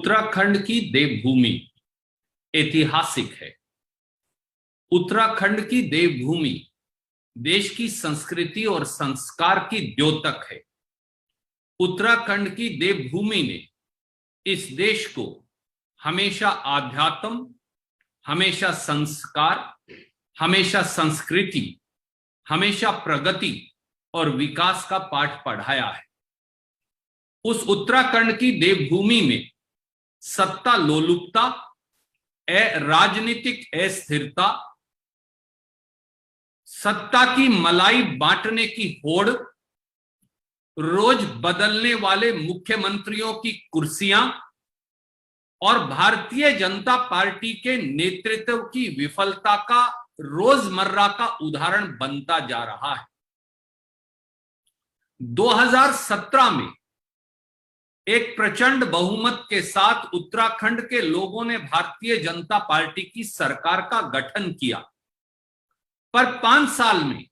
उत्तराखंड की देवभूमि ऐतिहासिक है। उत्तराखंड की देवभूमि देश की संस्कृति और संस्कार की द्योतक है। उत्तराखंड की देवभूमि ने इस देश को हमेशा आध्यात्म, हमेशा संस्कार, हमेशा संस्कृति, हमेशा प्रगति और विकास का पाठ पढ़ाया है। उस उत्तराखंड की देवभूमि में सत्ता लोलुपता, राजनीतिक अस्थिरता, सत्ता की मलाई बांटने की होड़, रोज बदलने वाले मुख्यमंत्रियों की कुर्सियां और भारतीय जनता पार्टी के नेतृत्व की विफलता का रोजमर्रा का उदाहरण बनता जा रहा है। 2017 में एक प्रचंड बहुमत के साथ उत्तराखंड के लोगों ने भारतीय जनता पार्टी की सरकार का गठन किया, पर 5 साल में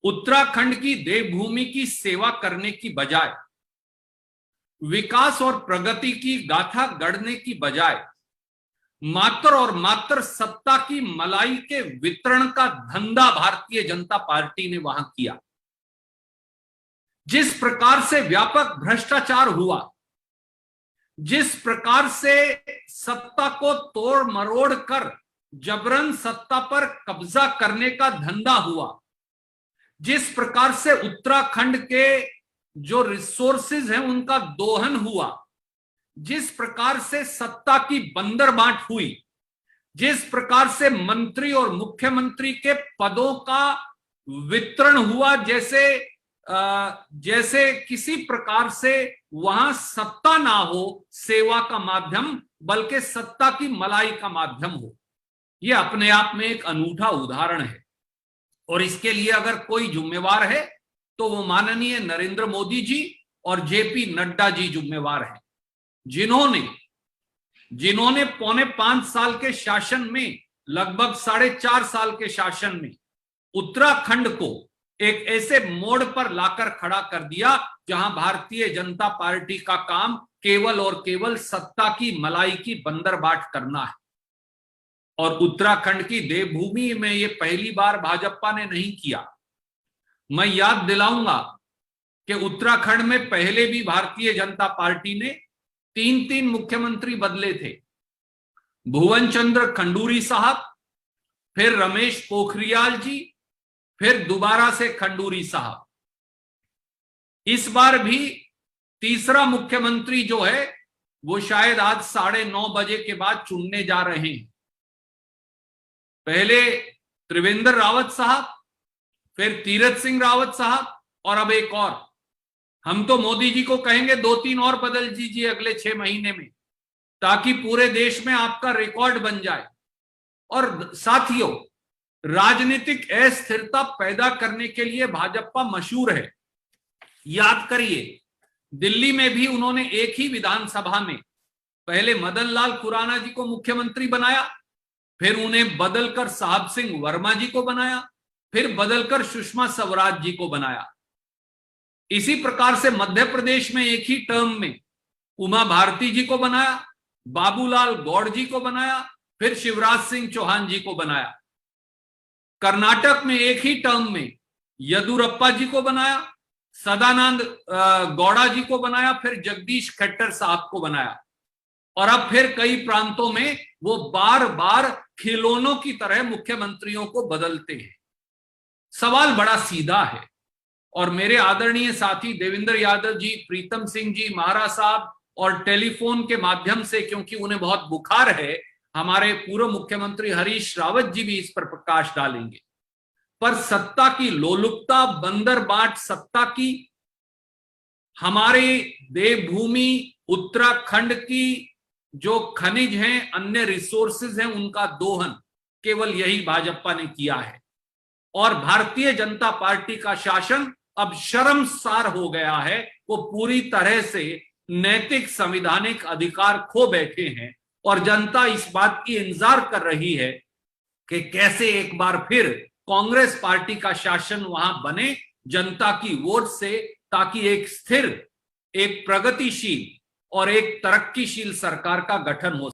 उत्तराखंड की देवभूमि की सेवा करने की बजाय, विकास और प्रगति की गाथा गढ़ने की बजाय मात्र और मात्र सत्ता की मलाई के वितरण का धंधा भारतीय जनता पार्टी ने वहां किया। जिस प्रकार से व्यापक भ्रष्टाचार हुआ, जिस प्रकार से सत्ता को तोड़ मरोड़ कर जबरन सत्ता पर कब्जा करने का धंधा हुआ, जिस प्रकार से उत्तराखंड के जो रिसोर्सेज हैं उनका दोहन हुआ, जिस प्रकार से सत्ता की बंदरबांट हुई, जिस प्रकार से मंत्री और मुख्यमंत्री के पदों का वितरण हुआ, जैसे किसी प्रकार से वहां सत्ता ना हो सेवा का माध्यम, बल्कि सत्ता की मलाई का माध्यम हो, यह अपने आप में एक अनूठा उदाहरण है। और इसके लिए अगर कोई जिम्मेवार है तो वो माननीय नरेंद्र मोदी जी और जेपी नड्डा जी जिम्मेवार हैं, जिन्होंने पौने 5 साल के शासन में, लगभग 4.5 साल के शासन में उत्तराखंड को एक ऐसे मोड़ पर लाकर खड़ा कर दिया जहां भारतीय जनता पार्टी का काम केवल और केवल सत्ता की मलाई की बंदरबाट करना है। और उत्तराखंड की देवभूमि में ये पहली बार भाजपा ने नहीं किया। मैं याद दिलाऊंगा कि उत्तराखंड में पहले भी भारतीय जनता पार्टी ने 3 मुख्यमंत्री बदले थे। भुवन चंद्र खंडूरी साहब, फिर रमेश पोखरियाल जी, फिर दोबारा से खंडूरी साहब। इस बार भी तीसरा मुख्यमंत्री जो है वो शायद आज 9:30 बजे के बाद चुनने जा रहे हैं। पहले त्रिवेंद्र रावत साहब, फिर तीरथ सिंह रावत साहब और अब एक और। हम तो मोदी जी को कहेंगे 2-3 और बदल दीजिए अगले 6 महीने में, ताकि पूरे देश में आपका रिकॉर्ड बन जाए। और साथियों, राजनीतिक अस्थिरता पैदा करने के लिए भाजपा मशहूर है। याद करिए, दिल्ली में भी उन्होंने एक ही विधानसभा में पहले मदन लाल खुराना जी को मुख्यमंत्री बनाया, फिर उन्हें बदलकर साहब सिंह वर्मा जी को बनाया, फिर बदलकर सुषमा स्वराज जी को बनाया। इसी प्रकार से मध्य प्रदेश में एक ही टर्म में उमा भारती जी को बनाया, बाबूलाल गौड़ जी को बनाया, फिर शिवराज सिंह चौहान जी को बनाया। कर्नाटक में एक ही टर्म में येदियुरप्पा जी को बनाया, सदानंद गौड़ा जी को बनाया, फिर जगदीश खट्टर साहब को बनाया। और अब फिर कई प्रांतों में वो बार बार खिलौनों की तरह मुख्यमंत्रियों को बदलते हैं। सवाल बड़ा सीधा है, और मेरे आदरणीय साथी देवेंद्र यादव जी, प्रीतम सिंह जी, महाराज साहब, और टेलीफोन के माध्यम से, क्योंकि उन्हें बहुत बुखार है, हमारे पूर्व मुख्यमंत्री हरीश रावत जी भी इस पर प्रकाश डालेंगे। पर सत्ता की लोलुपता, बंदरबाट सत्ता की, हमारे देवभूमि उत्तराखंड की जो खनिज हैं, अन्य रिसोर्सेज हैं, उनका दोहन केवल यही भाजपा ने किया है। और भारतीय जनता पार्टी का शासन अब शर्मसार हो गया है। वो पूरी तरह से नैतिक संवैधानिक अधिकार खो बैठे हैं, और जनता इस बात की इंतजार कर रही है कि कैसे एक बार फिर कांग्रेस पार्टी का शासन वहां बने जनता की वोट से, ताकि एक स्थिर, एक प्रगतिशील और एक तरक्कीशील सरकार का गठन हो